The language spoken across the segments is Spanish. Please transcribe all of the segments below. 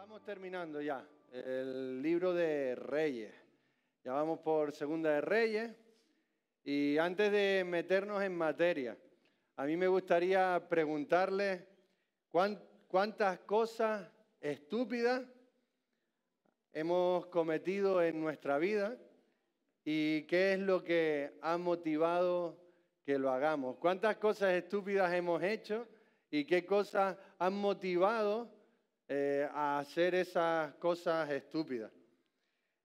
Estamos terminando ya el libro de Reyes. Ya vamos por Segunda de Reyes. Y antes de meternos en materia, a mí me gustaría preguntarle cuántas cosas estúpidas hemos cometido en nuestra vida y qué es lo que ha motivado que lo hagamos. ¿Cuántas cosas estúpidas hemos hecho y qué cosas han motivado a hacer esas cosas estúpidas?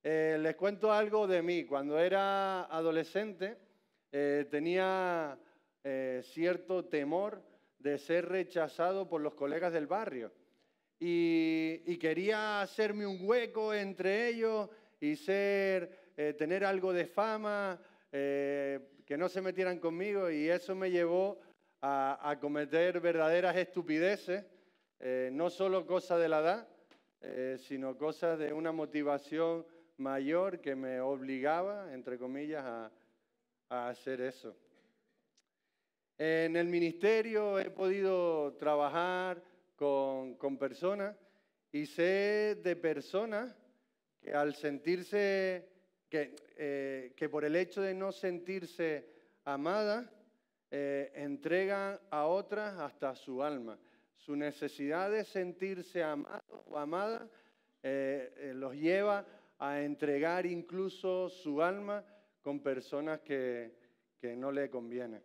Les cuento algo de mí. Cuando era adolescente tenía cierto temor de ser rechazado por los colegas del barrio y quería hacerme un hueco entre ellos y tener algo de fama, que no se metieran conmigo, y eso me llevó a cometer verdaderas estupideces. No solo cosas de la edad, sino cosas de una motivación mayor que me obligaba, entre comillas, a hacer eso. En el ministerio he podido trabajar con personas y sé de personas que al sentirse, que por el hecho de no sentirse amadas, entregan a otras hasta su alma. Su necesidad de sentirse amado o amada los lleva a entregar incluso su alma con personas que no le convienen.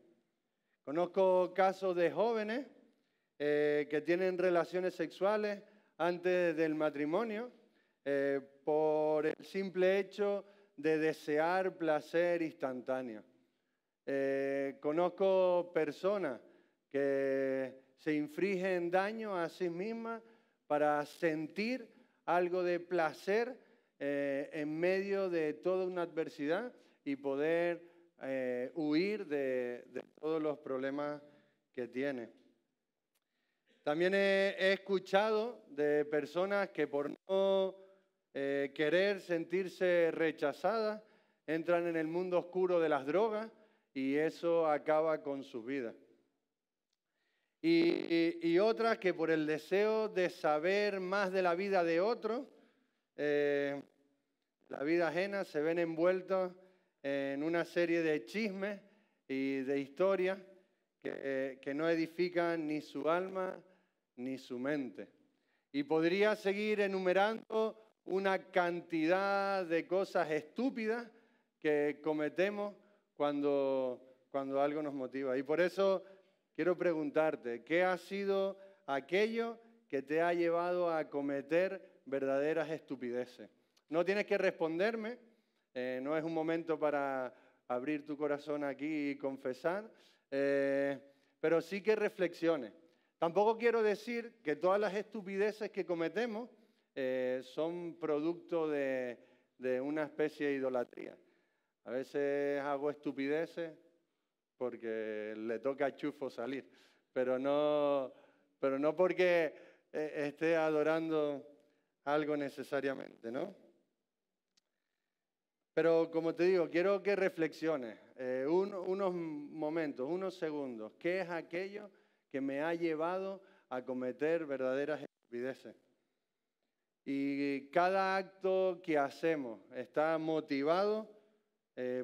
Conozco casos de jóvenes que tienen relaciones sexuales antes del matrimonio por el simple hecho de desear placer instantáneo. Conozco personas que se infligen daño a sí mismas para sentir algo de placer en medio de toda una adversidad y poder huir de todos los problemas que tiene. También he escuchado de personas que por no querer sentirse rechazadas entran en el mundo oscuro de las drogas y eso acaba con sus vidas. Y otras que por el deseo de saber más de la vida de otros, la vida ajena, se ven envueltos en una serie de chismes y de historias que no edifican ni su alma ni su mente. Y podría seguir enumerando una cantidad de cosas estúpidas que cometemos cuando algo nos motiva. Y por eso quiero preguntarte, ¿qué ha sido aquello que te ha llevado a cometer verdaderas estupideces? No tienes que responderme, no es un momento para abrir tu corazón aquí y confesar, pero sí que reflexiones. Tampoco quiero decir que todas las estupideces que cometemos son producto de una especie de idolatría. A veces hago estupideces porque le toca a Chufo salir, pero no porque esté adorando algo necesariamente, ¿no? Pero como te digo, quiero que reflexiones unos momentos, unos segundos. ¿Qué es aquello que me ha llevado a cometer verdaderas estupideces? Y cada acto que hacemos está motivado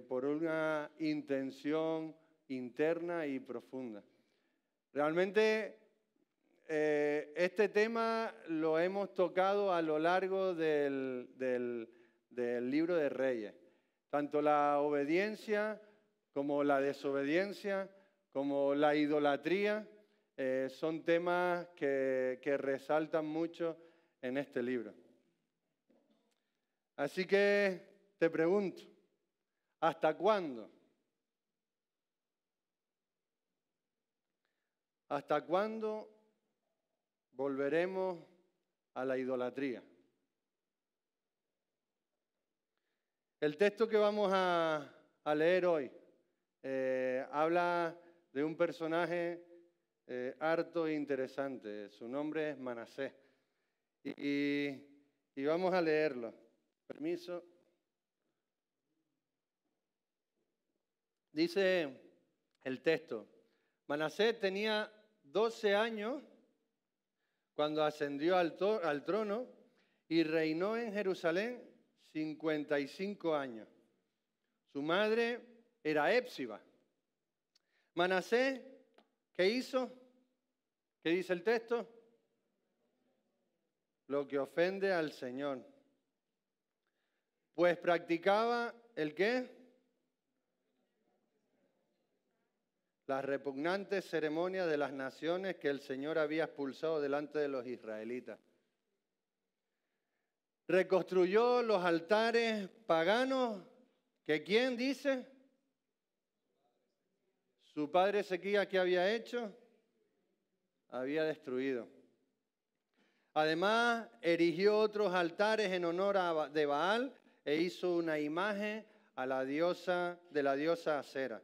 por una intención interna y profunda. Realmente este tema lo hemos tocado a lo largo del libro de Reyes. Tanto la obediencia como la desobediencia, como la idolatría, son temas que resaltan mucho en este libro. Así que te pregunto, ¿hasta cuándo? ¿Hasta cuándo volveremos a la idolatría? El texto que vamos a leer hoy habla de un personaje harto e interesante. Su nombre es Manasés. Y vamos a leerlo. Permiso. Dice el texto: Manasés tenía 12 años cuando ascendió al trono y reinó en Jerusalén 55 años. Su madre era Hepsiba. Manasés, ¿qué hizo? ¿Qué dice el texto? Lo que ofende al Señor. Pues practicaba ¿el qué? Las repugnantes ceremonias de las naciones que el Señor había expulsado delante de los israelitas. Reconstruyó los altares paganos que ¿quién dice? Su padre Ezequías, ¿qué había hecho? Había destruido. Además, erigió otros altares en honor de Baal e hizo una imagen a la diosa Asera.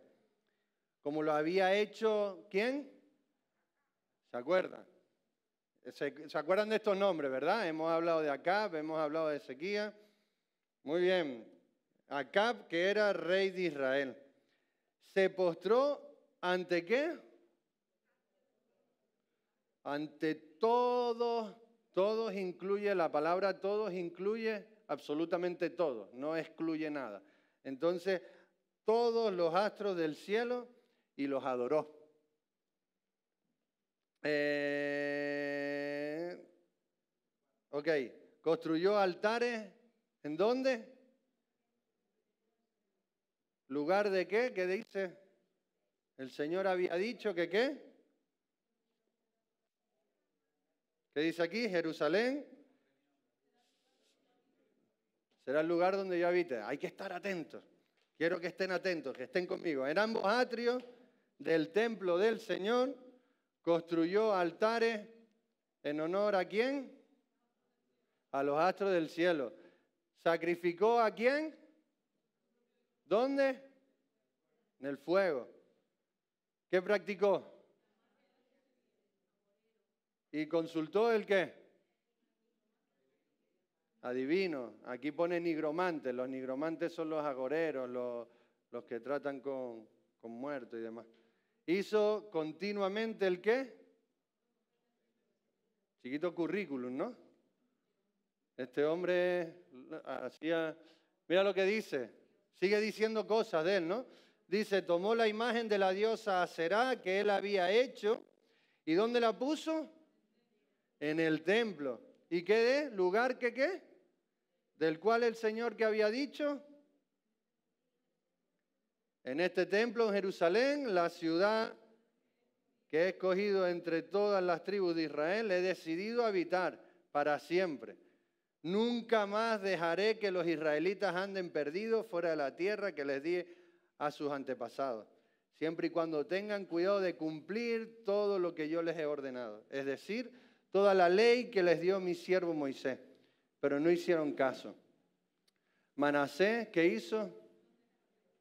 Como lo había hecho, ¿quién? ¿Se acuerdan? ¿Se acuerdan de estos nombres, verdad? Hemos hablado de Acab, hemos hablado de Ezequías. Muy bien. Acab, que era rey de Israel. ¿Se postró ante qué? Ante todos incluye, la palabra todos incluye absolutamente todo, no excluye nada. Entonces, todos los astros del cielo y los adoró. Ok, construyó altares, ¿en dónde? ¿Lugar de qué? ¿Qué dice? El Señor había dicho que ¿qué? ¿Qué dice aquí? Jerusalén será el lugar donde yo habite. Hay que estar atentos. Quiero que estén atentos, que estén conmigo. En ambos atrios del templo del Señor construyó altares en honor ¿a quién? A los astros del cielo. ¿Sacrificó a quién? ¿Dónde? En el fuego. ¿Qué practicó? ¿Y consultó el qué? Adivino. Aquí pone nigromantes. Los nigromantes son los agoreros, los que tratan con muertos y demás. Hizo continuamente el qué? Chiquito currículum, ¿no? Este hombre hacía... Mira lo que dice. Sigue diciendo cosas de él, ¿no? Dice, tomó la imagen de la diosa Aserá que él había hecho. ¿Y dónde la puso? En el templo. ¿Y qué de? ¿Lugar que qué? Del cual el Señor que había dicho. En este templo en Jerusalén, la ciudad que he escogido entre todas las tribus de Israel, he decidido habitar para siempre. Nunca más dejaré que los israelitas anden perdidos fuera de la tierra que les di a sus antepasados, siempre y cuando tengan cuidado de cumplir todo lo que yo les he ordenado, es decir, toda la ley que les dio mi siervo Moisés, pero no hicieron caso. Manasés, ¿qué hizo?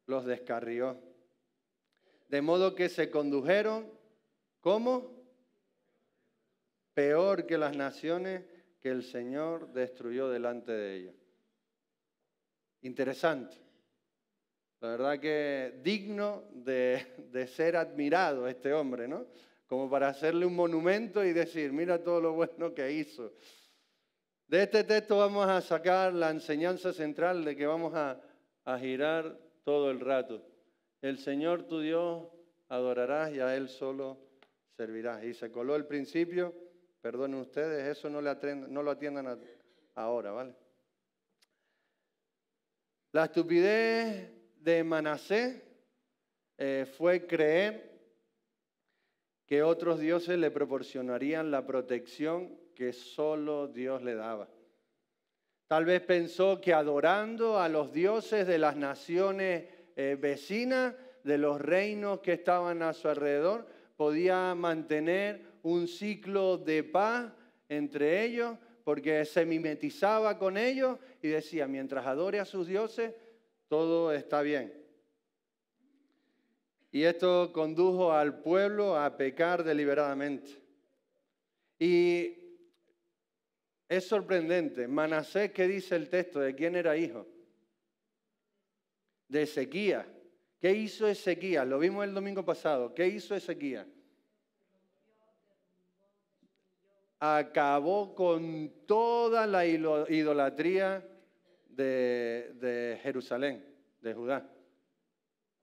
Los descarrió, de modo que se condujeron, ¿cómo? Peor que las naciones que el Señor destruyó delante de ellos. Interesante. La verdad que digno de ser admirado este hombre, ¿no? Como para hacerle un monumento y decir, mira todo lo bueno que hizo. De este texto vamos a sacar la enseñanza central de que vamos a girar todo el rato. El Señor tu Dios adorarás y a Él solo servirás. Y se coló el principio, perdonen ustedes, eso no lo atiendan ahora, ¿vale? La estupidez de Manasés fue creer que otros dioses le proporcionarían la protección que solo Dios le daba. Tal vez pensó que adorando a los dioses de las naciones vecinas, de los reinos que estaban a su alrededor, podía mantener un ciclo de paz entre ellos, porque se mimetizaba con ellos y decía, mientras adore a sus dioses, todo está bien. Y esto condujo al pueblo a pecar deliberadamente. Y es sorprendente. Manasés, ¿qué dice el texto? ¿De quién era hijo? De Ezequías. ¿Qué hizo Ezequías? Lo vimos el domingo pasado. ¿Qué hizo Ezequías? acabó con toda la idolatría de Jerusalén, de Judá.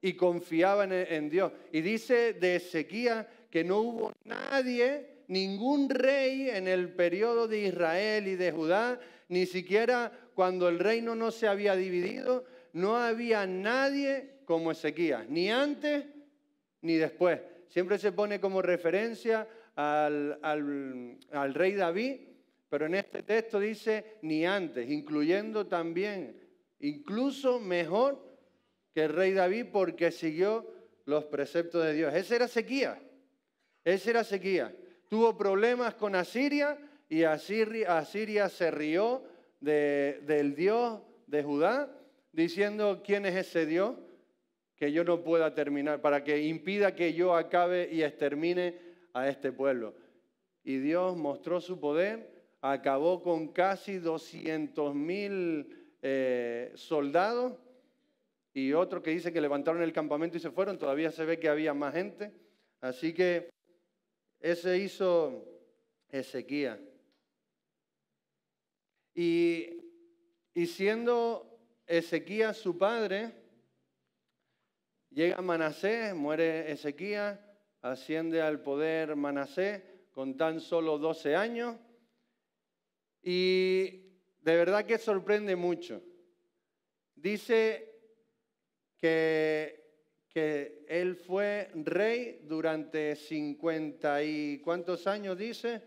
Y confiaban en Dios. Y dice de Ezequías que no hubo nadie, ningún rey en el periodo de Israel y de Judá, ni siquiera cuando el reino no se había dividido, no había nadie como Ezequías, ni antes ni después. Siempre se pone como referencia al rey David, pero en este texto dice ni antes, incluyendo también, incluso mejor que el rey David, porque siguió los preceptos de Dios. Ese era Ezequías. Ese era Ezequías. Tuvo problemas con Asiria y Asiria se rió del Dios de Judá, diciendo, ¿quién es ese Dios que yo no pueda terminar, para que impida que yo acabe y extermine a este pueblo? Y Dios mostró su poder, acabó con casi 200.000 soldados, y otro que dice que levantaron el campamento y se fueron. Todavía se ve que había más gente. Así que ese hizo Ezequías. Y siendo Ezequías su padre, llega Manasés, muere Ezequías, asciende al poder Manasés con tan solo 12 años. Y de verdad que sorprende mucho. Dice que él fue rey durante 50 y ¿cuántos años dice?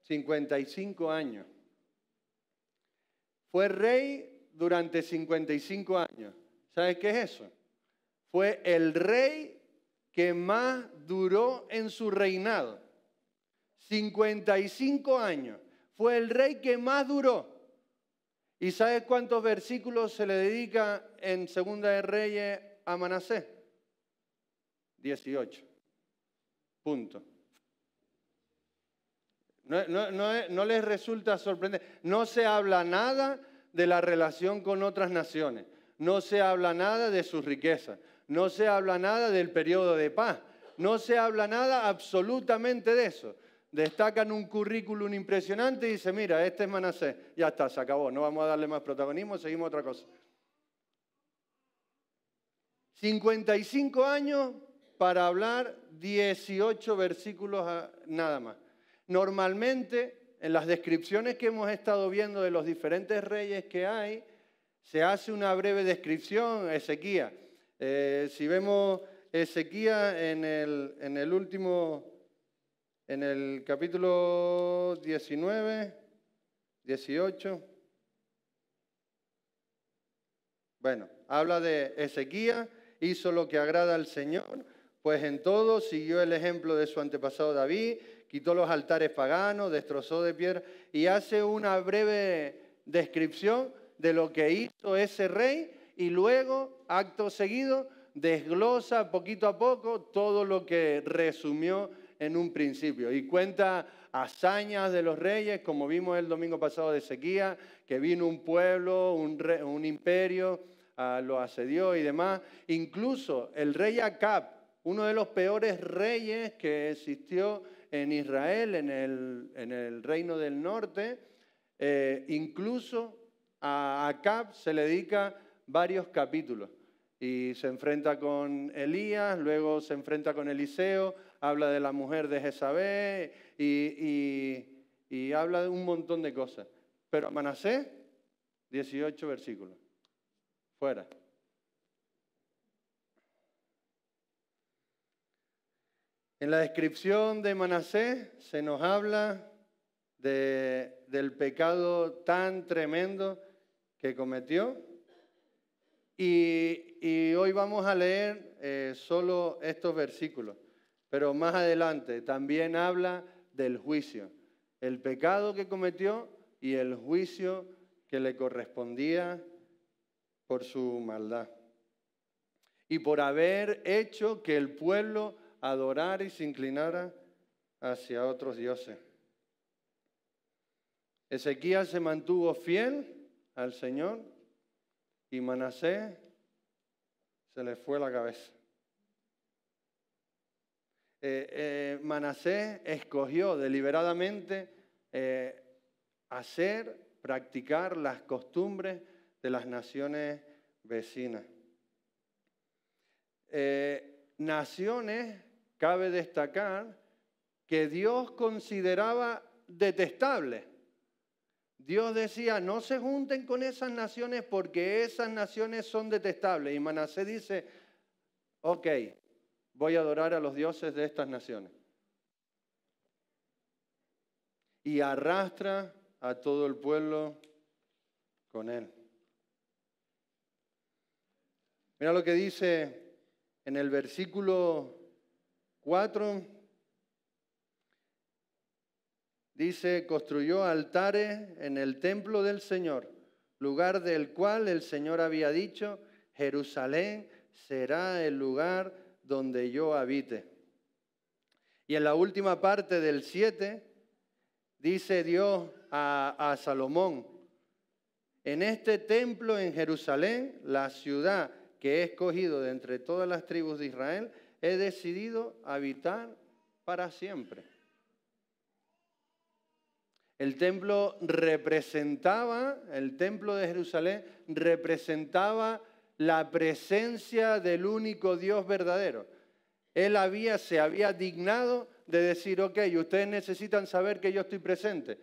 55 años. Fue rey durante 55 años. ¿Sabes qué es eso? Fue el rey que más duró en su reinado. 55 años. Fue el rey que más duró. ¿Y sabes cuántos versículos se le dedica en Segunda de Reyes a Manasés? 18. Punto. No les resulta sorprendente. No se habla nada de la relación con otras naciones. No se habla nada de sus riquezas. No se habla nada del periodo de paz. No se habla nada absolutamente de eso. Destacan un currículum impresionante y dice, mira, este es Manasés. Ya está, se acabó. No vamos a darle más protagonismo, seguimos otra cosa. 55 años para hablar 18 versículos nada más. Normalmente, en las descripciones que hemos estado viendo de los diferentes reyes que hay, se hace una breve descripción, Ezequías. Si vemos Ezequías en el último... En el capítulo 19, 18, bueno, habla de Ezequías, hizo lo que agrada al Señor, pues en todo siguió el ejemplo de su antepasado David, quitó los altares paganos, destrozó de piedra, y hace una breve descripción de lo que hizo ese rey, y luego, acto seguido, desglosa poquito a poco todo lo que resumió en un principio, y cuenta hazañas de los reyes, como vimos el domingo pasado de Ezequías, que vino un pueblo, un imperio, lo asedió y demás. Incluso el rey Acab, uno de los peores reyes que existió en Israel, en el reino del norte, incluso a Acab se le dedica varios capítulos. Y se enfrenta con Elías, luego se enfrenta con Eliseo, habla de la mujer de Jezabel y habla de un montón de cosas. Pero Manasés, 18 versículos. Fuera. En la descripción de Manasés se nos habla del pecado tan tremendo que cometió. Y hoy vamos a leer solo estos versículos, pero más adelante también habla del juicio, el pecado que cometió y el juicio que le correspondía por su maldad y por haber hecho que el pueblo adorara y se inclinara hacia otros dioses. Ezequías se mantuvo fiel al Señor y Manasés se le fue la cabeza. Manasés escogió deliberadamente practicar las costumbres de las naciones vecinas. Naciones, cabe destacar, que Dios consideraba detestables. Dios decía, no se junten con esas naciones porque esas naciones son detestables. Y Manasés dice, ok, voy a adorar a los dioses de estas naciones. Y arrastra a todo el pueblo con él. Mira lo que dice en el versículo 4. Dice, construyó altares en el templo del Señor, lugar del cual el Señor había dicho, Jerusalén será el lugar donde yo habite. Y en la última parte del 7, dice Dios a Salomón, en este templo en Jerusalén, la ciudad que he escogido de entre todas las tribus de Israel, he decidido habitar para siempre. El templo de Jerusalén representaba la presencia del único Dios verdadero. Él se había dignado de decir, ok, ustedes necesitan saber que yo estoy presente.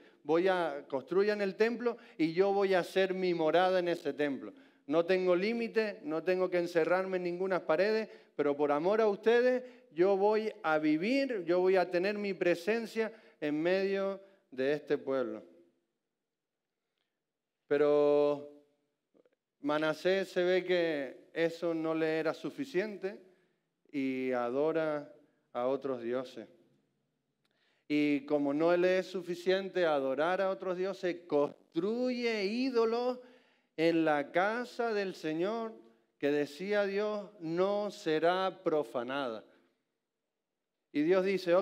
Construyan el templo y yo voy a hacer mi morada en ese templo. No tengo límite, no tengo que encerrarme en ninguna paredes, pero por amor a ustedes yo voy a vivir, yo voy a tener mi presencia en medio de este pueblo. Pero Manasés se ve que eso no le era suficiente y adora a otros dioses. Y como no le es suficiente adorar a otros dioses, construye ídolos en la casa del Señor que decía Dios no será profanada. Y Dios dice,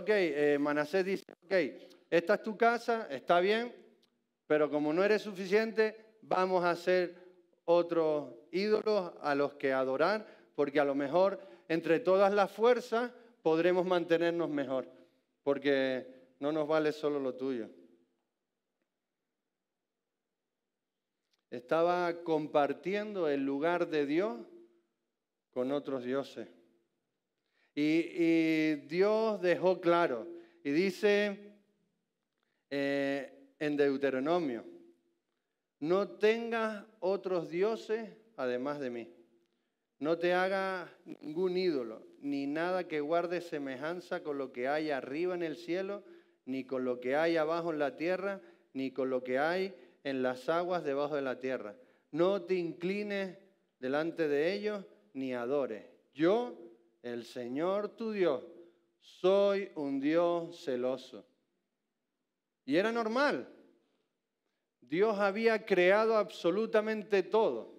Manasés dice, esta es tu casa, está bien, pero como no eres suficiente, vamos a hacer otros ídolos a los que adorar, porque a lo mejor entre todas las fuerzas podremos mantenernos mejor, porque no nos vale solo lo tuyo. Estaba compartiendo el lugar de Dios con otros dioses. Y Dios dejó claro, y dice en Deuteronomio, no tengas otros dioses además de mí. No te hagas ningún ídolo, ni nada que guarde semejanza con lo que hay arriba en el cielo, ni con lo que hay abajo en la tierra, ni con lo que hay en las aguas debajo de la tierra. No te inclines delante de ellos, ni adores. Yo, el Señor tu Dios, soy un Dios celoso. Y era normal. Dios había creado absolutamente todo.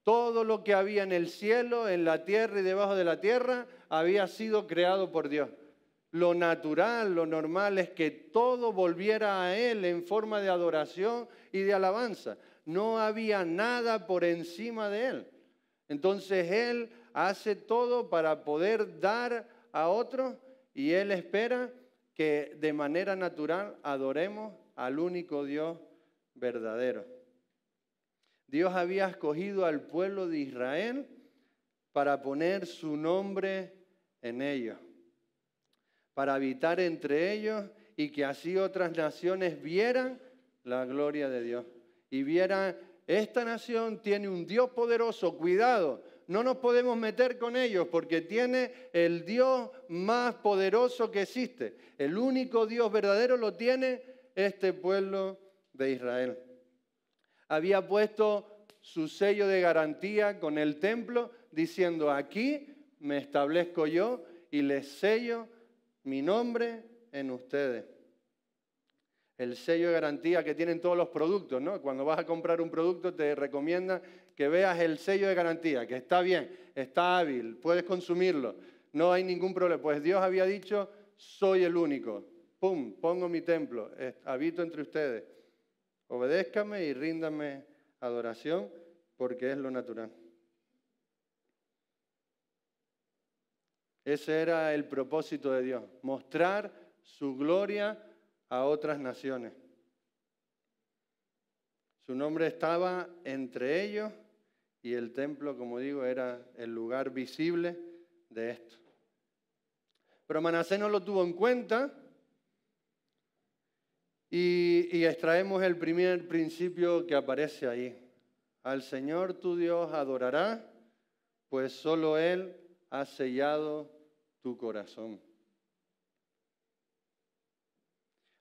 Todo lo que había en el cielo, en la tierra y debajo de la tierra, había sido creado por Dios. Lo natural, lo normal es que todo volviera a Él en forma de adoración y de alabanza. No había nada por encima de Él. Entonces Él hace todo para poder dar a otros y Él espera que de manera natural adoremos al único Dios verdadero. Dios había escogido al pueblo de Israel para poner su nombre en ellos, para habitar entre ellos y que así otras naciones vieran la gloria de Dios y vieran, esta nación tiene un Dios poderoso, cuidado, no nos podemos meter con ellos porque tiene el Dios más poderoso que existe. El único Dios verdadero lo tiene este pueblo de Israel. Había puesto su sello de garantía con el templo, diciendo, aquí me establezco yo y les sello mi nombre en ustedes. El sello de garantía que tienen todos los productos, ¿no? Cuando vas a comprar un producto te recomienda que veas el sello de garantía, que está bien, está hábil, puedes consumirlo, no hay ningún problema. Pues Dios había dicho, soy el único. ¡Pum! Pongo mi templo, habito entre ustedes. Obedézcame y ríndame adoración porque es lo natural. Ese era el propósito de Dios, mostrar su gloria a otras naciones. Su nombre estaba entre ellos y el templo, como digo, era el lugar visible de esto. Pero Manasés no lo tuvo en cuenta y extraemos el primer principio que aparece ahí. Al Señor tu Dios adorarás, pues solo Él ha sellado tu corazón.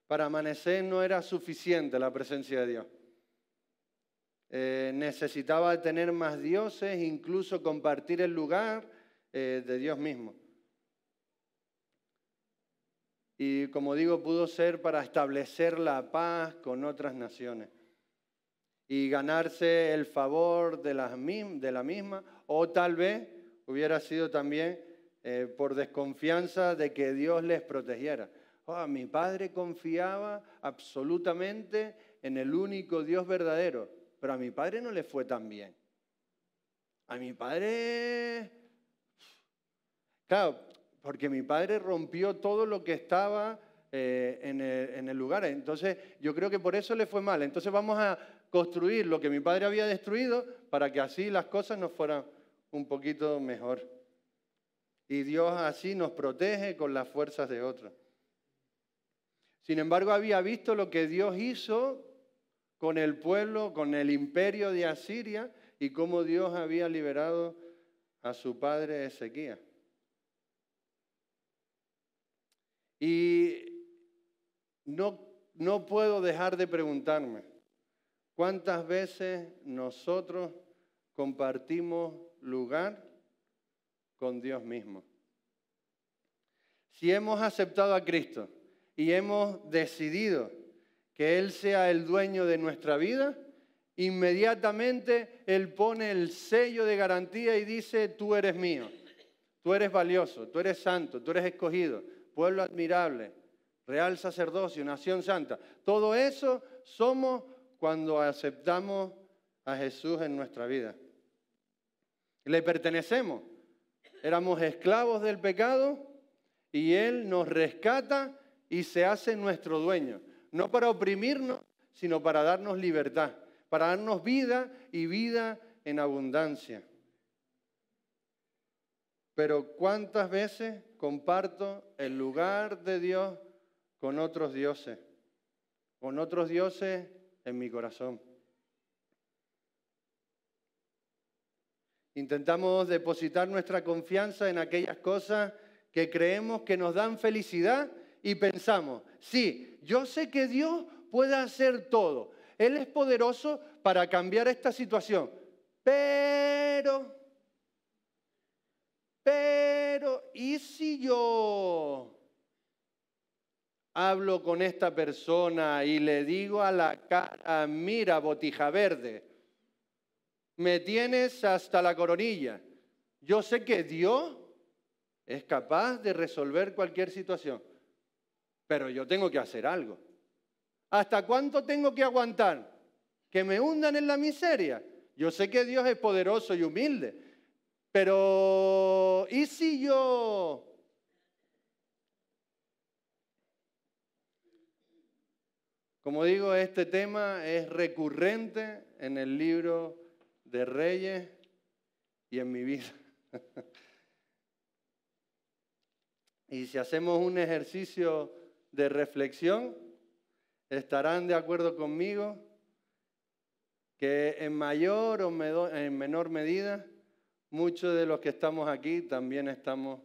Para Manasés no era suficiente la presencia de Dios. Necesitaba tener más dioses, incluso compartir el lugar de Dios mismo. Y como digo, pudo ser para establecer la paz con otras naciones y ganarse el favor de la misma, o tal vez hubiera sido también por desconfianza de que Dios les protegiera. Mi padre confiaba absolutamente en el único Dios verdadero, pero a mi padre no le fue tan bien. A mi padre, claro, porque mi padre rompió todo lo que estaba en el lugar. Entonces, yo creo que por eso le fue mal. Entonces vamos a construir lo que mi padre había destruido para que así las cosas nos fueran un poquito mejor. Y Dios así nos protege con las fuerzas de otros. Sin embargo, había visto lo que Dios hizo con el pueblo, con el imperio de Asiria y cómo Dios había liberado a su padre Ezequías. Y no puedo dejar de preguntarme, ¿cuántas veces nosotros compartimos lugar con Dios mismo? Si hemos aceptado a Cristo y hemos decidido que Él sea el dueño de nuestra vida, inmediatamente Él pone el sello de garantía y dice, tú eres mío, tú eres valioso, tú eres santo, tú eres escogido, pueblo admirable, real sacerdocio, nación santa. Todo eso somos cuando aceptamos a Jesús en nuestra vida. Le pertenecemos. Éramos esclavos del pecado y Él nos rescata y se hace nuestro dueño. No para oprimirnos, sino para darnos libertad, para darnos vida y vida en abundancia. Pero ¿cuántas veces comparto el lugar de Dios con otros dioses? Con otros dioses en mi corazón. Intentamos depositar nuestra confianza en aquellas cosas que creemos que nos dan felicidad y pensamos, sí, yo sé que Dios puede hacer todo. Él es poderoso para cambiar esta situación. Pero, ¿y si yo hablo con esta persona y le digo a la cara, mira, botija verde, me tienes hasta la coronilla? Yo sé que Dios es capaz de resolver cualquier situación, pero yo tengo que hacer algo. ¿Hasta cuánto tengo que aguantar? ¿Que me hundan en la miseria? Yo sé que Dios es poderoso y humilde, pero ¿y si yo? Como digo, este tema es recurrente en el libro de Reyes y en mi vida. Y si hacemos un ejercicio de reflexión, estarán de acuerdo conmigo que en mayor o en menor medida, muchos de los que estamos aquí también estamos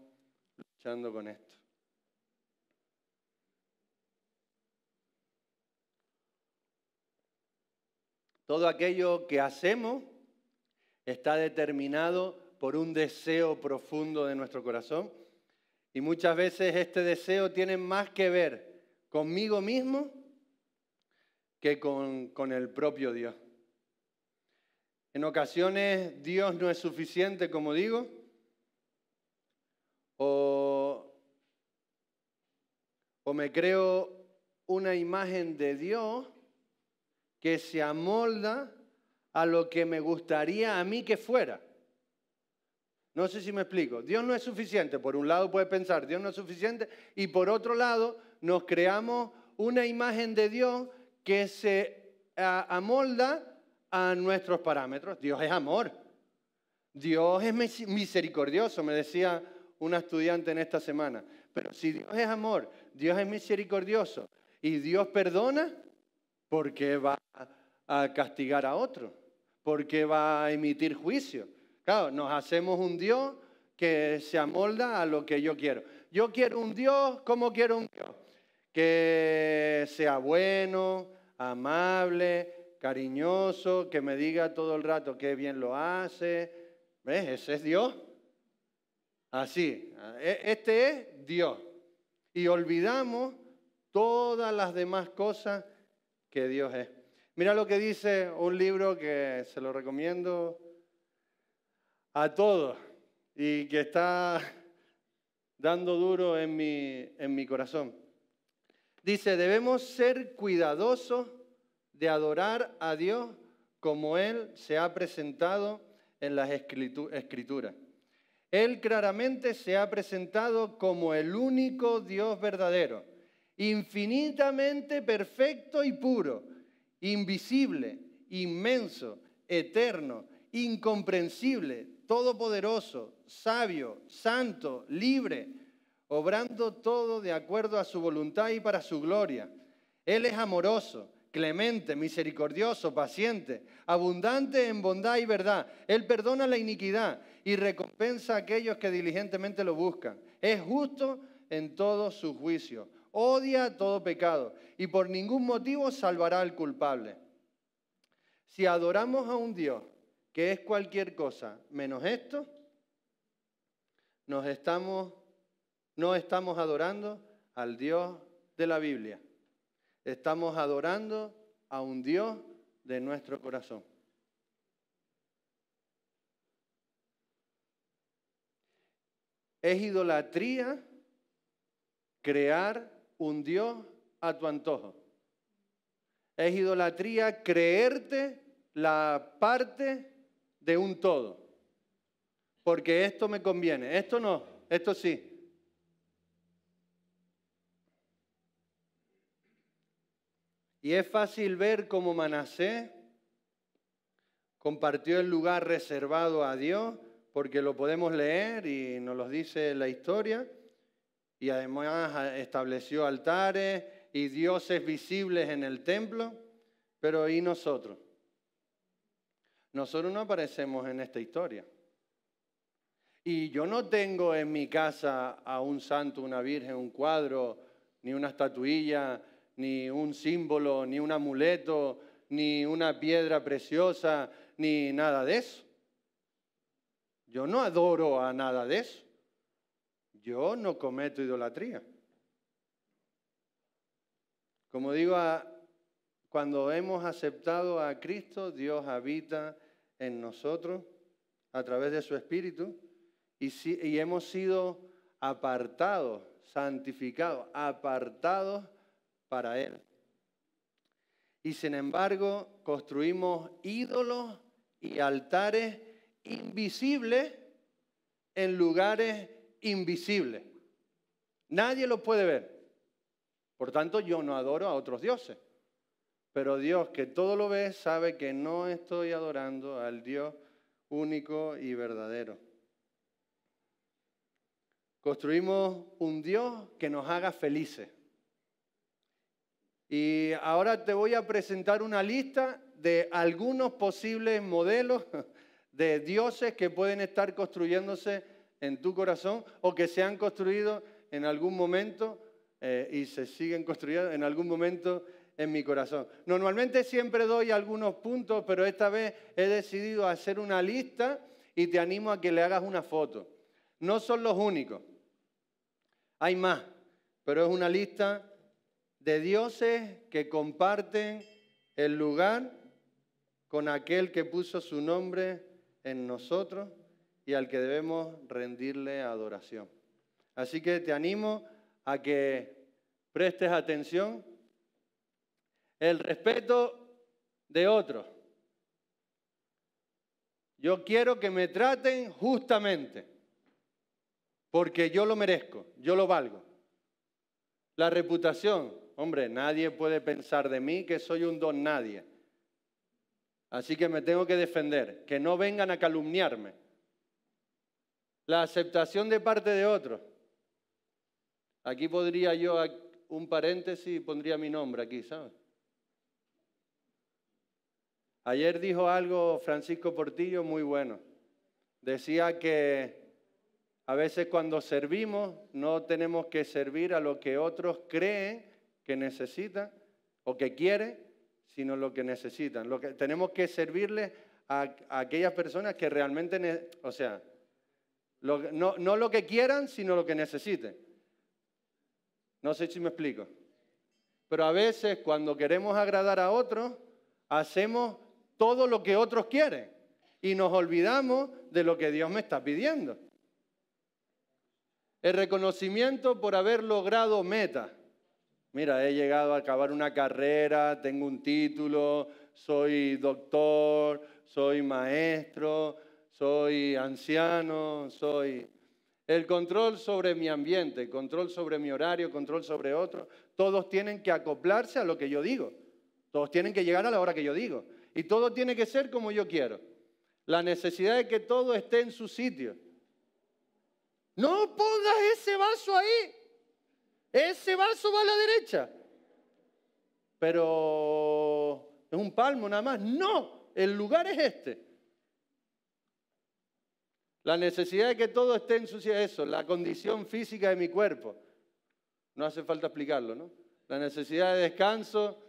luchando con esto. Todo aquello que hacemos está determinado por un deseo profundo de nuestro corazón y muchas veces este deseo tiene más que ver conmigo mismo que con el propio Dios. En ocasiones Dios no es suficiente, como digo, o me creo una imagen de Dios que se amolda a lo que me gustaría a mí que fuera. No sé si me explico. Dios no es suficiente. Por un lado puedes pensar, Dios no es suficiente, y por otro lado nos creamos una imagen de Dios que se amolda a nuestros parámetros. Dios es amor. Dios es misericordioso, me decía una estudiante en esta semana. Pero si Dios es amor, Dios es misericordioso y Dios perdona, ¿por qué va a castigar a otro? ¿Por qué va a emitir juicio? Claro, nos hacemos un Dios que se amolda a lo que yo quiero. Yo quiero un Dios, ¿cómo quiero un Dios? Que sea bueno, amable, cariñoso, que me diga todo el rato qué bien lo hace. ¿Ves? Ese es Dios. Así, este es Dios. Y olvidamos todas las demás cosas que Dios es. Mira lo que dice un libro que se lo recomiendo a todos y que está dando duro en mi corazón. Dice, debemos ser cuidadosos de adorar a Dios como Él se ha presentado en las Escrituras. Él claramente se ha presentado como el único Dios verdadero, infinitamente perfecto y puro, invisible, inmenso, eterno, incomprensible, todopoderoso, sabio, santo, libre, obrando todo de acuerdo a su voluntad y para su gloria. Él es amoroso, clemente, misericordioso, paciente, abundante en bondad y verdad. Él perdona la iniquidad y recompensa a aquellos que diligentemente lo buscan. Es justo en todo su juicio, odia todo pecado y por ningún motivo salvará al culpable. Si adoramos a un Dios que es cualquier cosa menos esto, no estamos adorando al Dios de la Biblia. Estamos adorando a un Dios de nuestro corazón. Es idolatría crear un Dios a tu antojo. Es idolatría creerte la parte de un todo. Porque esto me conviene, esto no, esto sí. Y es fácil ver cómo Manasés compartió el lugar reservado a Dios, porque lo podemos leer y nos lo dice la historia, y además estableció altares y dioses visibles en el templo, pero ¿y nosotros? Nosotros no aparecemos en esta historia. Y yo no tengo en mi casa a un santo, una virgen, un cuadro, ni una estatuilla, ni un símbolo, ni un amuleto, ni una piedra preciosa, ni nada de eso. Yo no adoro a nada de eso. Yo no cometo idolatría. Como digo, cuando hemos aceptado a Cristo, Dios habita en nosotros a través de su Espíritu y hemos sido apartados, santificados, apartados para Él. Y sin embargo, construimos ídolos y altares invisibles en lugares invisibles. Nadie los puede ver. Por tanto, yo no adoro a otros dioses. Pero Dios, que todo lo ve, sabe que no estoy adorando al Dios único y verdadero. Construimos un Dios que nos haga felices. Y ahora te voy a presentar una lista de algunos posibles modelos de dioses que pueden estar construyéndose en tu corazón o que se han construido en algún momento y se siguen construyendo en algún momento en mi corazón. Normalmente siempre doy algunos puntos, pero esta vez he decidido hacer una lista y te animo a que le hagas una foto. No son los únicos. Hay más, pero es una lista de dioses que comparten el lugar con aquel que puso su nombre en nosotros y al que debemos rendirle adoración. Así que te animo a que prestes atención. El respeto de otros. Yo quiero que me traten justamente, porque yo lo merezco, yo lo valgo. La reputación, hombre, nadie puede pensar de mí que soy un don nadie. Así que me tengo que defender, que no vengan a calumniarme. La aceptación de parte de otros. Aquí podría yo, un paréntesis, y pondría mi nombre aquí, ¿sabes? Ayer dijo algo Francisco Portillo muy bueno. Decía que a veces cuando servimos no tenemos que servir a lo que otros creen que necesitan o que quieren, sino lo que necesitan. Tenemos que servirles a aquellas personas que realmente, no lo que quieran, sino lo que necesiten. No sé si me explico. Pero a veces cuando queremos agradar a otros, hacemos todo lo que otros quieren y nos olvidamos de lo que Dios me está pidiendo. El reconocimiento por haber logrado metas. Mira, he llegado a acabar una carrera, tengo un título, soy doctor, soy maestro, soy anciano, soy... El control sobre mi ambiente, control sobre mi horario, control sobre otro. Todos tienen que acoplarse a lo que yo digo. Todos tienen que llegar a la hora que yo digo. Y todo tiene que ser como yo quiero. La necesidad de que todo esté en su sitio. No pongas ese vaso ahí. Ese vaso va a la derecha. Pero es un palmo nada más. No, el lugar es este. La necesidad de que todo esté en su sitio. Eso, la condición física de mi cuerpo. No hace falta explicarlo, ¿no? La necesidad de descanso,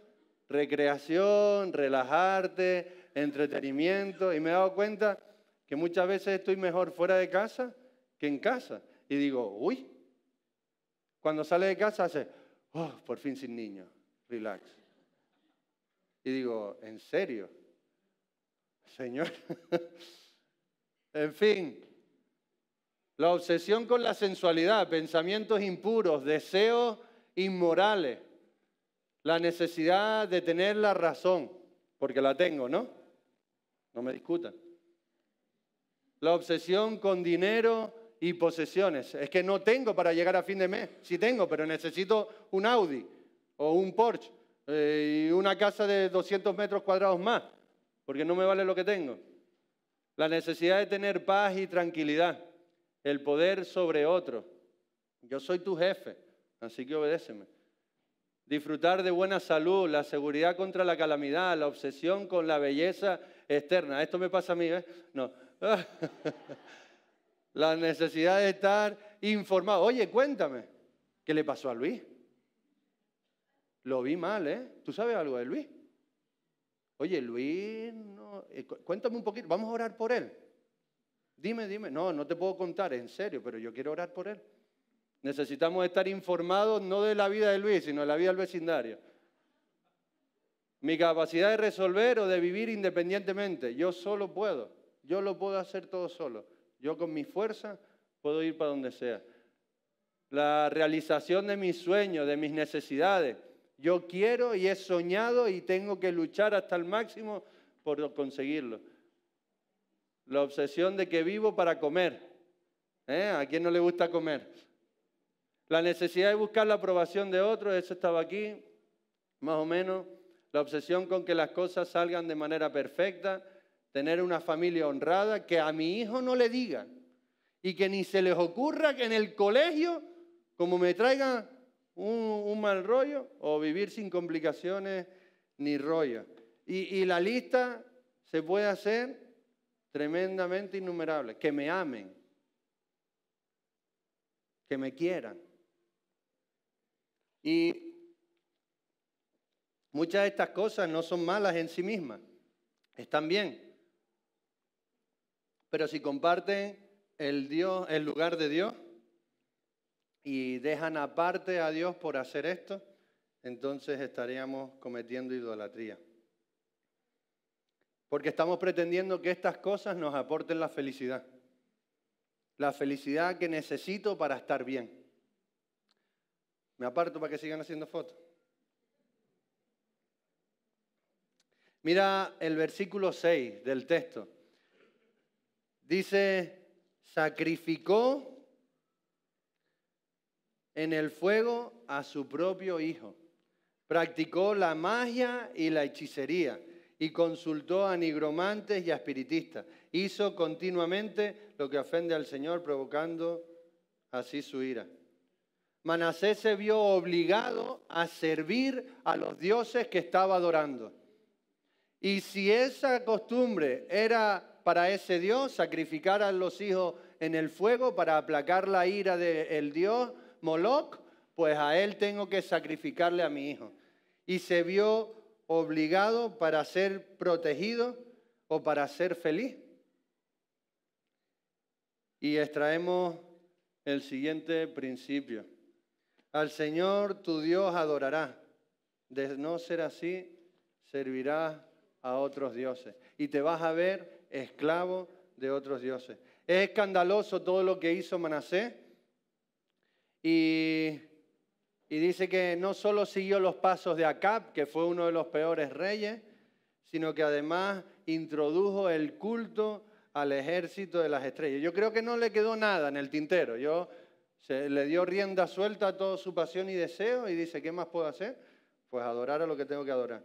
recreación, relajarte, entretenimiento. Y me he dado cuenta que muchas veces estoy mejor fuera de casa que en casa. Y digo, uy, cuando sale de casa hace, oh, por fin sin niños, relax. Y digo, ¿en serio? Señor. En fin, la obsesión con la sensualidad, pensamientos impuros, deseos inmorales, la necesidad de tener la razón, porque la tengo, ¿no? No me discutan. La obsesión con dinero y posesiones. Es que no tengo para llegar a fin de mes. Sí tengo, pero necesito un Audi o un Porsche y una casa de 200 metros cuadrados más, porque no me vale lo que tengo. La necesidad de tener paz y tranquilidad. El poder sobre otro. Yo soy tu jefe, así que obedéceme. Disfrutar de buena salud, la seguridad contra la calamidad, la obsesión con la belleza externa. Esto me pasa a mí, ¿eh? No. La necesidad de estar informado. Oye, cuéntame, ¿qué le pasó a Luis? Lo vi mal, ¿eh? ¿Tú sabes algo de Luis? Oye, Luis, no, cuéntame un poquito, vamos a orar por él. Dime. No, no te puedo contar, en serio, pero yo quiero orar por él. Necesitamos estar informados no de la vida de Luis, sino de la vida del vecindario. Mi capacidad de resolver o de vivir independientemente. Yo solo puedo. Yo lo puedo hacer todo solo. Yo con mi fuerza puedo ir para donde sea. La realización de mis sueños, de mis necesidades. Yo quiero y he soñado y tengo que luchar hasta el máximo por conseguirlo. La obsesión de que vivo para comer. ¿A quién no le gusta comer? La necesidad de buscar la aprobación de otros, eso estaba aquí, más o menos. La obsesión con que las cosas salgan de manera perfecta. Tener una familia honrada, que a mi hijo no le digan. Y que ni se les ocurra que en el colegio, como me traigan un mal rollo, o vivir sin complicaciones ni rollo. Y la lista se puede hacer tremendamente innumerable. Que me amen, que me quieran. Y muchas de estas cosas no son malas en sí mismas, están bien. Pero si comparten el lugar de Dios y dejan aparte a Dios por hacer esto, entonces estaríamos cometiendo idolatría. Porque estamos pretendiendo que estas cosas nos aporten la felicidad que necesito para estar bien. Me aparto para que sigan haciendo fotos. Mira el versículo 6 del texto. Dice, sacrificó en el fuego a su propio hijo. Practicó la magia y la hechicería y consultó a nigromantes y a espiritistas. Hizo continuamente lo que ofende al Señor, provocando así su ira. Manasés se vio obligado a servir a los dioses que estaba adorando. Y si esa costumbre era para ese dios, sacrificar a los hijos en el fuego para aplacar la ira del dios Moloch, pues a él tengo que sacrificarle a mi hijo. Y se vio obligado para ser protegido o para ser feliz. Y extraemos el siguiente principio. Al Señor tu Dios adorarás. De no ser así, servirás a otros dioses. Y te vas a ver esclavo de otros dioses. Es escandaloso todo lo que hizo Manasés. Y dice que no solo siguió los pasos de Acab, que fue uno de los peores reyes, sino que además introdujo el culto al ejército de las estrellas. Yo creo que no le quedó nada en el tintero. Se le dio rienda suelta a toda su pasión y deseo y dice, ¿qué más puedo hacer? Pues adorar a lo que tengo que adorar.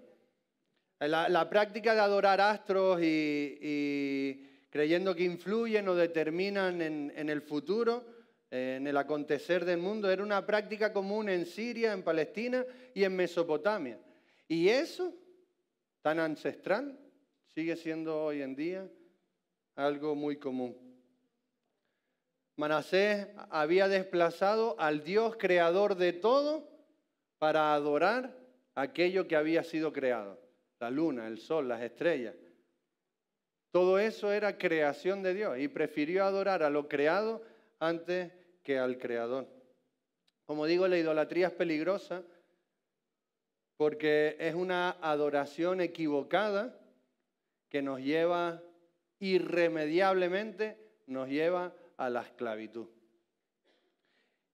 La práctica de adorar astros y creyendo que influyen o determinan en el futuro, en el acontecer del mundo, era una práctica común en Siria, en Palestina y en Mesopotamia. Y eso, tan ancestral, sigue siendo hoy en día algo muy común. Manasés había desplazado al Dios creador de todo para adorar aquello que había sido creado. La luna, el sol, las estrellas. Todo eso era creación de Dios y prefirió adorar a lo creado antes que al Creador. Como digo, la idolatría es peligrosa porque es una adoración equivocada que nos lleva irremediablemente, nos lleva a la esclavitud.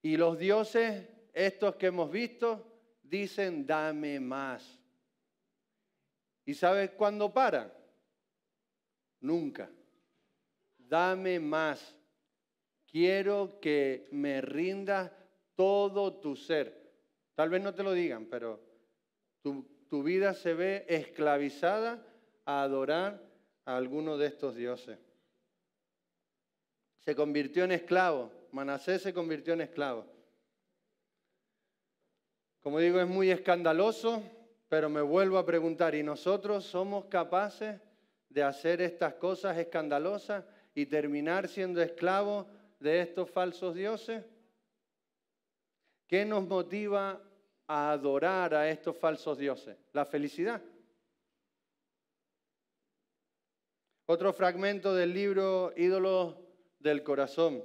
Y los dioses, estos que hemos visto, dicen, dame más. ¿Y sabes cuándo paran? Nunca. Dame más. Quiero que me rindas todo tu ser. Tal vez no te lo digan, pero tu vida se ve esclavizada a adorar a alguno de estos dioses. Se convirtió en esclavo. Manasés se convirtió en esclavo. Como digo, es muy escandaloso, pero me vuelvo a preguntar, ¿y nosotros somos capaces de hacer estas cosas escandalosas y terminar siendo esclavos de estos falsos dioses? ¿Qué nos motiva a adorar a estos falsos dioses? La felicidad. Otro fragmento del libro Ídolos del Corazón.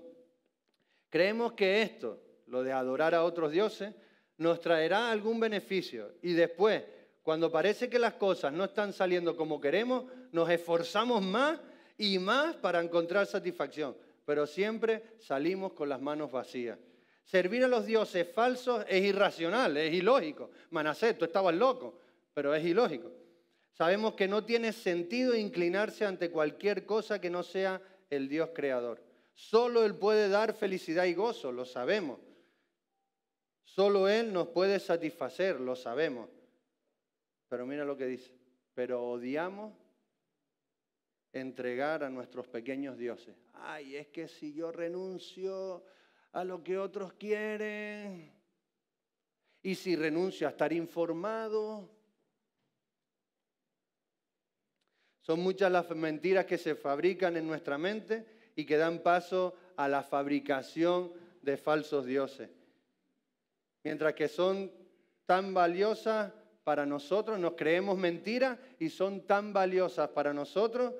Creemos que esto, lo de adorar a otros dioses, nos traerá algún beneficio y después, cuando parece que las cosas no están saliendo como queremos, nos esforzamos más y más para encontrar satisfacción, pero siempre salimos con las manos vacías. Servir a los dioses falsos es irracional, es ilógico. Manasés, tú estabas loco, pero es ilógico. Sabemos que no tiene sentido inclinarse ante cualquier cosa que no sea el Dios creador. Solo Él puede dar felicidad y gozo, lo sabemos. Solo Él nos puede satisfacer, lo sabemos. Pero mira lo que dice. Pero odiamos entregar a nuestros pequeños dioses. Ay, es que si yo renuncio a lo que otros quieren, y si renuncio a estar informado. Son muchas las mentiras que se fabrican en nuestra mente y que dan paso a la fabricación de falsos dioses. Mientras que son tan valiosas para nosotros, nos creemos mentiras y son tan valiosas para nosotros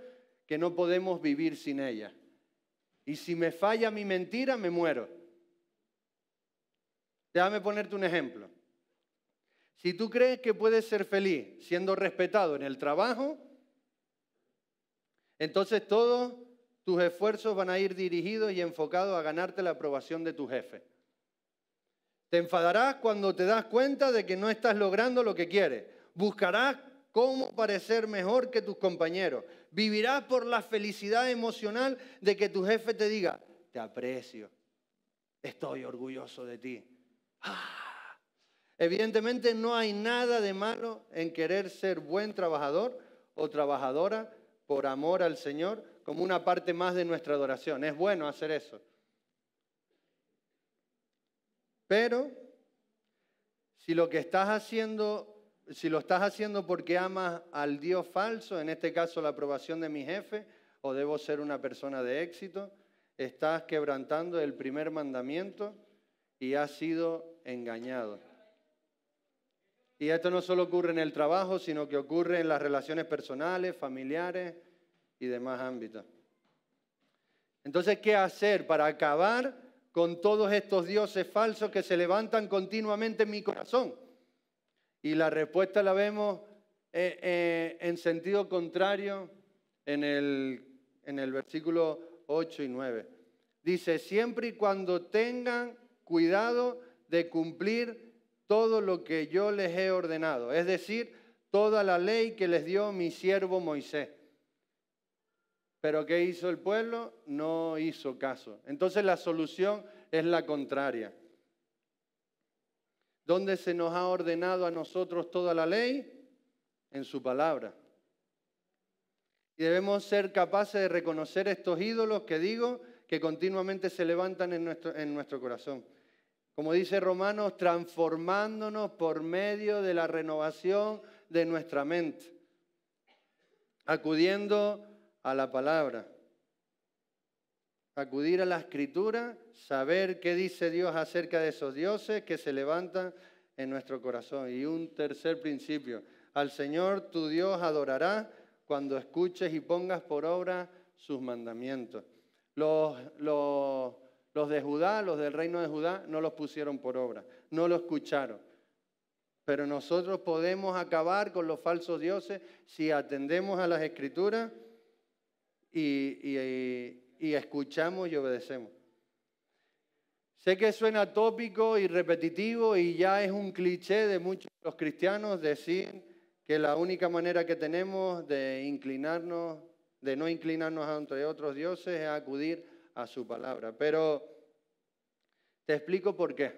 que no podemos vivir sin ellas. Y si me falla mi mentira, me muero. Déjame ponerte un ejemplo. Si tú crees que puedes ser feliz siendo respetado en el trabajo, entonces todos tus esfuerzos van a ir dirigidos y enfocados a ganarte la aprobación de tu jefe. Te enfadarás cuando te das cuenta de que no estás logrando lo que quieres. Buscarás cómo parecer mejor que tus compañeros. Vivirás por la felicidad emocional de que tu jefe te diga, te aprecio, estoy orgulloso de ti. ¡Ah! Evidentemente no hay nada de malo en querer ser buen trabajador o trabajadora por amor al Señor como una parte más de nuestra adoración. Es bueno hacer eso. Pero si lo estás haciendo porque amas al Dios falso, en este caso la aprobación de mi jefe, o debo ser una persona de éxito, estás quebrantando el primer mandamiento y has sido engañado. Y esto no solo ocurre en el trabajo, sino que ocurre en las relaciones personales, familiares y demás ámbitos. Entonces, ¿qué hacer para acabar con todos estos dioses falsos que se levantan continuamente en mi corazón? Y la respuesta la vemos en sentido contrario en el versículo 8 y 9. Dice, siempre y cuando tengan cuidado de cumplir todo lo que yo les he ordenado, es decir, toda la ley que les dio mi siervo Moisés. Pero ¿qué hizo el pueblo? No hizo caso. Entonces la solución es la contraria. ¿Dónde se nos ha ordenado a nosotros toda la ley? En su palabra. Y debemos ser capaces de reconocer estos ídolos que continuamente se levantan en nuestro corazón. Como dice Romanos, transformándonos por medio de la renovación de nuestra mente, acudiendo a la palabra, acudir a la Escritura, saber qué dice Dios acerca de esos dioses que se levantan en nuestro corazón. Y un tercer principio, al Señor tu Dios adorarás cuando escuches y pongas por obra sus mandamientos. Los de Judá, los del reino de Judá, no los pusieron por obra, no lo escucharon. Pero nosotros podemos acabar con los falsos dioses si atendemos a las Escrituras y escuchamos y obedecemos. Sé que suena tópico y repetitivo y ya es un cliché de muchos de los cristianos decir que la única manera que tenemos de no inclinarnos ante otros dioses es acudir a su palabra. Pero te explico por qué.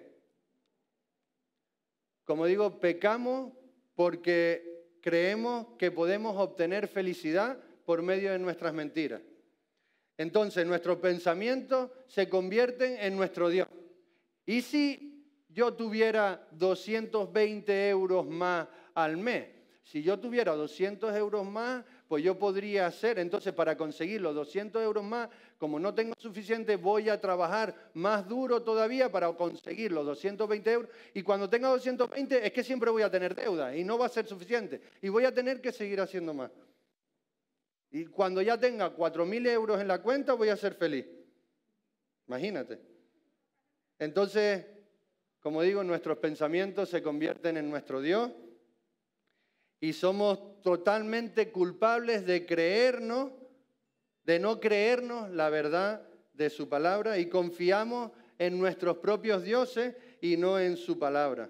Como digo, pecamos porque creemos que podemos obtener felicidad por medio de nuestras mentiras. Entonces nuestros pensamientos se convierten en nuestro Dios. ¿Y si yo tuviera 220 euros más al mes? Si yo tuviera 200 euros más, pues yo podría hacer, entonces para conseguir los 200 euros más, como no tengo suficiente, voy a trabajar más duro todavía para conseguir los 220 euros. Y cuando tenga 220, es que siempre voy a tener deuda y no va a ser suficiente. Y voy a tener que seguir haciendo más. Y cuando ya tenga 4.000 euros en la cuenta, voy a ser feliz. Imagínate. Entonces, como digo, nuestros pensamientos se convierten en nuestro Dios y somos totalmente culpables de no creernos la verdad de su palabra y confiamos en nuestros propios dioses y no en su palabra.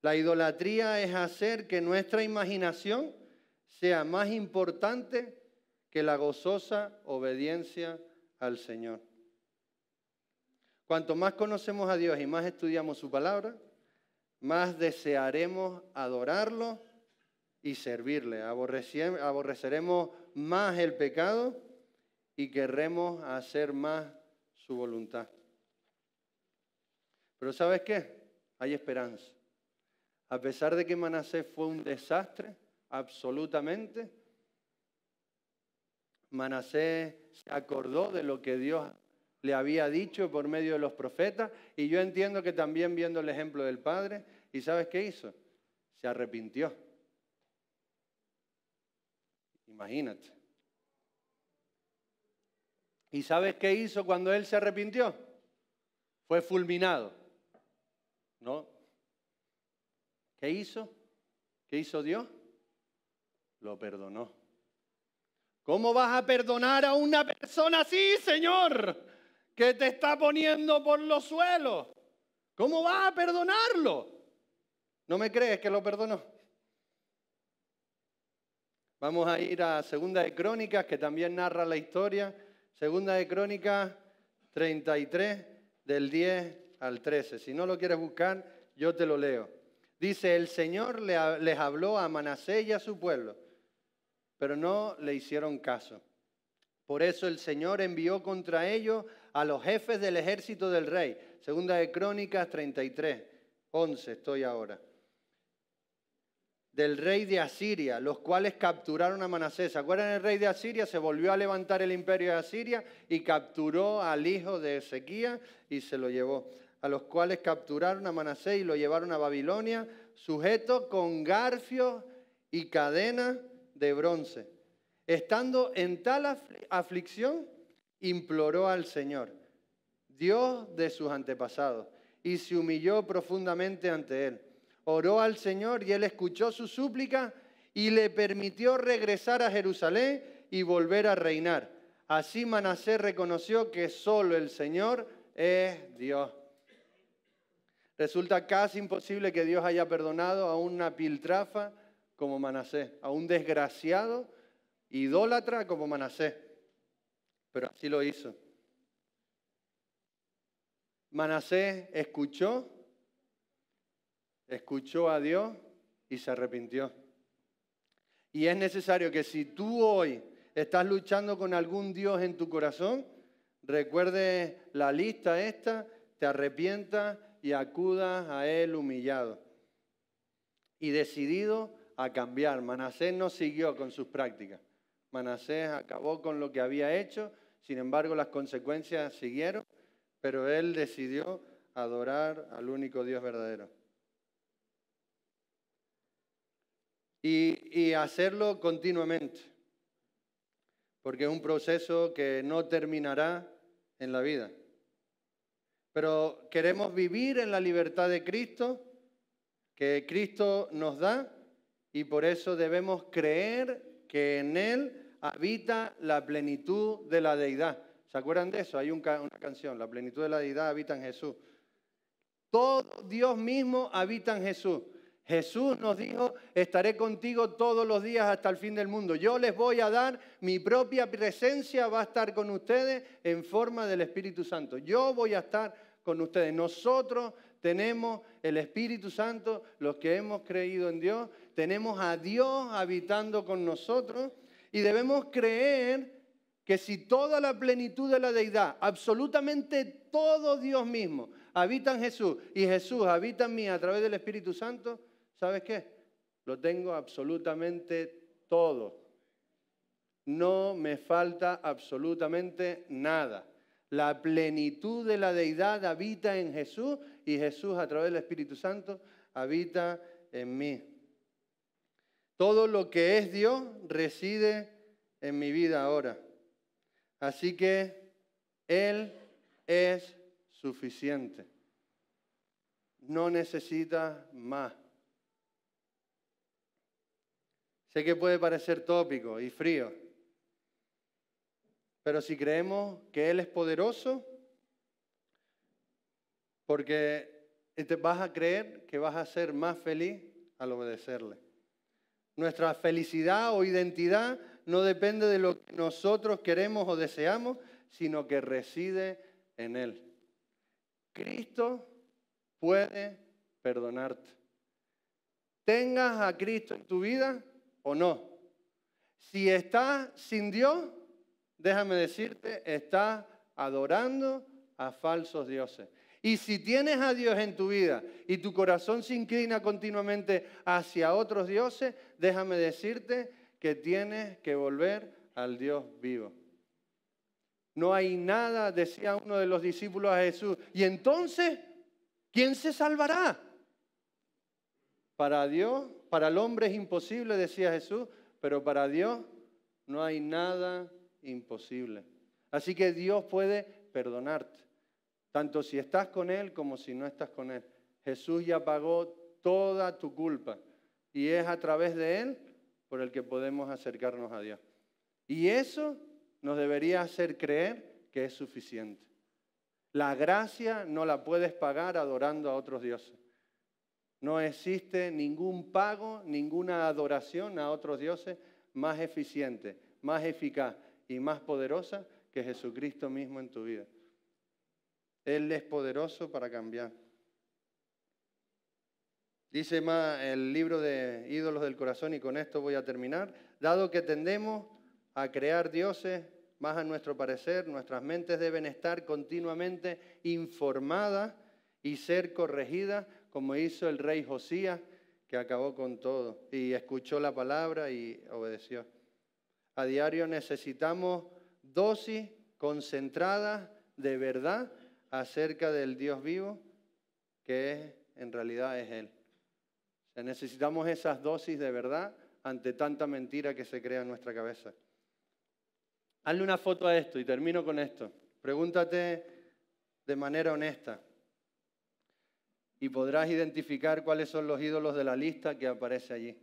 La idolatría es hacer que nuestra imaginación sea más importante que la gozosa obediencia al Señor. Cuanto más conocemos a Dios y más estudiamos su palabra, más desearemos adorarlo y servirle. Aborreceremos más el pecado y querremos hacer más su voluntad. Pero ¿sabes qué? Hay esperanza. A pesar de que Manasés fue un desastre, absolutamente, Manasés se acordó de lo que Dios le había dicho por medio de los profetas, y yo entiendo que también viendo el ejemplo del padre, ¿y sabes qué hizo? Se arrepintió. Imagínate. ¿Y sabes qué hizo cuando él se arrepintió? Fue fulminado. ¿No? ¿Qué hizo? ¿Qué hizo Dios? Lo perdonó. ¿Cómo vas a perdonar a una persona así, Señor, que te está poniendo por los suelos? ¿Cómo vas a perdonarlo? ¿No me crees que lo perdonó? Vamos a ir a Segunda de Crónicas, que también narra la historia. Segunda de Crónicas 33, del 10 al 13. Si no lo quieres buscar, yo te lo leo. Dice, el Señor les habló a Manasés y a su pueblo, pero no le hicieron caso. Por eso el Señor envió contra ellos a los jefes del ejército del rey. Segunda de Crónicas 33, 11 estoy ahora. Del rey de Asiria, los cuales capturaron a Manasés. ¿Se acuerdan del rey de Asiria? Se volvió a levantar el imperio de Asiria y capturó al hijo de Ezequías y se lo llevó. A los cuales capturaron a Manasés y lo llevaron a Babilonia, sujeto con garfios y cadenas de bronce. Estando en tal aflicción, imploró al Señor, Dios de sus antepasados, y se humilló profundamente ante él. Oró al Señor y él escuchó su súplica y le permitió regresar a Jerusalén y volver a reinar. Así Manasés reconoció que solo el Señor es Dios. Resulta casi imposible que Dios haya perdonado a una piltrafa como Manasés, a un desgraciado idólatra como Manasés, pero así lo hizo. Manasés escuchó a Dios y se arrepintió. Y es necesario que si tú hoy estás luchando con algún Dios en tu corazón, recuerdes la lista esta, te arrepientas y acudas a Él humillado y decidido a cambiar. Manasés no siguió con sus prácticas. Manasés acabó con lo que había hecho, sin embargo las consecuencias siguieron, pero él decidió adorar al único Dios verdadero. Y hacerlo continuamente, porque es un proceso que no terminará en la vida. Pero queremos vivir en la libertad de Cristo, que Cristo nos da, y por eso debemos creer que en Él habita la plenitud de la deidad. ¿Se acuerdan de eso? Hay una canción, la plenitud de la deidad habita en Jesús. Todo Dios mismo habita en Jesús. Jesús nos dijo, estaré contigo todos los días hasta el fin del mundo. Yo les voy a dar, mi propia presencia va a estar con ustedes en forma del Espíritu Santo. Yo voy a estar con ustedes. Nosotros tenemos el Espíritu Santo, los que hemos creído en Dios, tenemos a Dios habitando con nosotros y debemos creer que si toda la plenitud de la deidad, absolutamente todo Dios mismo, habita en Jesús y Jesús habita en mí a través del Espíritu Santo, ¿sabes qué? Lo tengo absolutamente todo. No me falta absolutamente nada. La plenitud de la deidad habita en Jesús y Jesús a través del Espíritu Santo habita en mí. Todo lo que es Dios reside en mi vida ahora. Así que Él es suficiente. No necesita más. Sé que puede parecer tópico y frío, pero si creemos que Él es poderoso, porque te vas a creer que vas a ser más feliz al obedecerle. Nuestra felicidad o identidad no depende de lo que nosotros queremos o deseamos, sino que reside en Él. Cristo puede perdonarte. Tengas a Cristo en tu vida o no. Si estás sin Dios, déjame decirte, estás adorando a falsos dioses. Y si tienes a Dios en tu vida y tu corazón se inclina continuamente hacia otros dioses, déjame decirte que tienes que volver al Dios vivo. No hay nada, decía uno de los discípulos a Jesús. Y entonces, ¿quién se salvará? Para Dios, para el hombre es imposible, decía Jesús, pero para Dios no hay nada imposible. Así que Dios puede perdonarte, tanto si estás con Él como si no estás con Él. Jesús ya pagó toda tu culpa y es a través de Él por el que podemos acercarnos a Dios. Y eso nos debería hacer creer que es suficiente. La gracia no la puedes pagar adorando a otros dioses. No existe ningún pago, ninguna adoración a otros dioses más eficiente, más eficaz y más poderosa que Jesucristo mismo en tu vida. Él es poderoso para cambiar. Dice más el libro de Ídolos del Corazón, y con esto voy a terminar. Dado que tendemos a crear dioses, más a nuestro parecer, nuestras mentes deben estar continuamente informadas y ser corregidas, como hizo el rey Josías, que acabó con todo y escuchó la palabra y obedeció. A diario necesitamos dosis concentradas de verdad acerca del Dios vivo, que en realidad es Él. O sea, necesitamos esas dosis de verdad ante tanta mentira que se crea en nuestra cabeza. Hazle una foto a esto y termino con esto. Pregúntate de manera honesta y podrás identificar cuáles son los ídolos de la lista que aparece allí.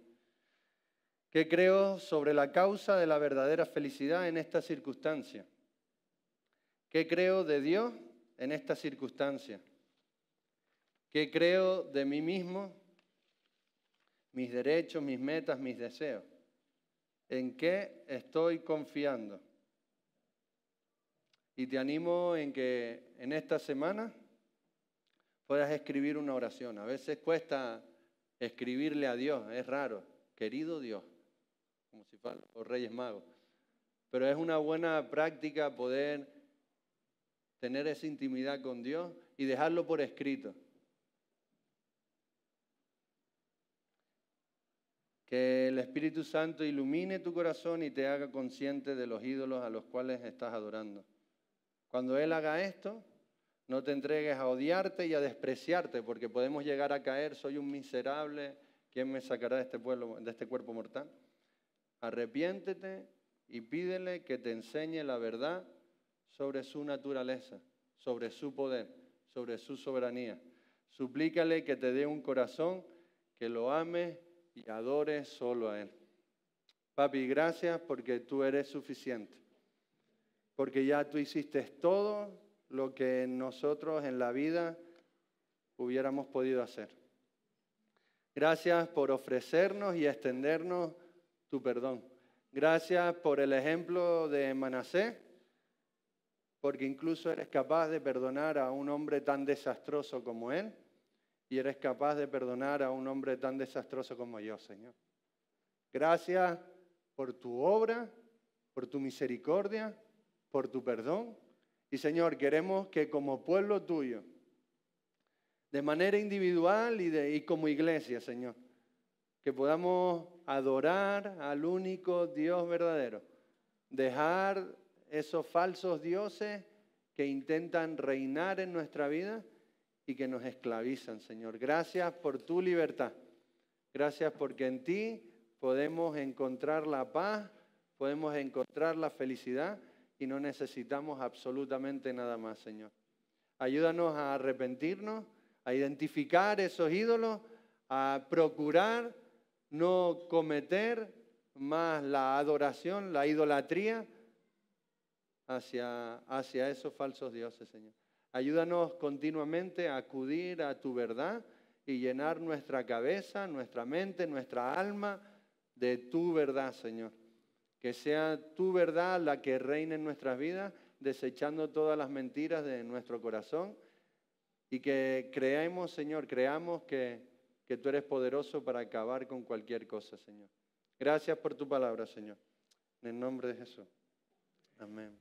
¿Qué creo sobre la causa de la verdadera felicidad en esta circunstancia? ¿Qué creo de Dios en esta circunstancia? ¿Qué creo de mí mismo, mis derechos, mis metas, mis deseos? ¿En qué estoy confiando? Y te animo en que en esta semana puedas escribir una oración. A veces cuesta escribirle a Dios, es raro. Querido Dios, como si fueran los Reyes Magos. Pero es una buena práctica poder tener esa intimidad con Dios y dejarlo por escrito. Que el Espíritu Santo ilumine tu corazón y te haga consciente de los ídolos a los cuales estás adorando. Cuando Él haga esto, no te entregues a odiarte y a despreciarte, porque podemos llegar a caer, soy un miserable, ¿quién me sacará de este cuerpo mortal? Arrepiéntete y pídele que te enseñe la verdad sobre su naturaleza, sobre su poder, sobre su soberanía. Suplícale que te dé un corazón que lo ame y adore solo a Él. Papi, gracias porque tú eres suficiente, porque ya tú hiciste todo lo que nosotros en la vida hubiéramos podido hacer. Gracias por ofrecernos y extendernos tu perdón. Gracias por el ejemplo de Manasés, porque incluso eres capaz de perdonar a un hombre tan desastroso como él, y eres capaz de perdonar a un hombre tan desastroso como yo, Señor. Gracias por tu obra, por tu misericordia, por tu perdón. Y Señor, queremos que como pueblo tuyo, de manera individual y como iglesia, Señor, que podamos adorar al único Dios verdadero, dejar esos falsos dioses que intentan reinar en nuestra vida y que nos esclavizan, Señor. Gracias por tu libertad. Gracias porque en ti podemos encontrar la paz, podemos encontrar la felicidad y no necesitamos absolutamente nada más, Señor. Ayúdanos a arrepentirnos, a identificar esos ídolos, a procurar no cometer más la adoración, la idolatría hacia esos falsos dioses, Señor. Ayúdanos continuamente a acudir a tu verdad y llenar nuestra cabeza, nuestra mente, nuestra alma de tu verdad, Señor. Que sea tu verdad la que reine en nuestras vidas, desechando todas las mentiras de nuestro corazón y que creamos, Señor, creamos que tú eres poderoso para acabar con cualquier cosa, Señor. Gracias por tu palabra, Señor. En el nombre de Jesús. Amén.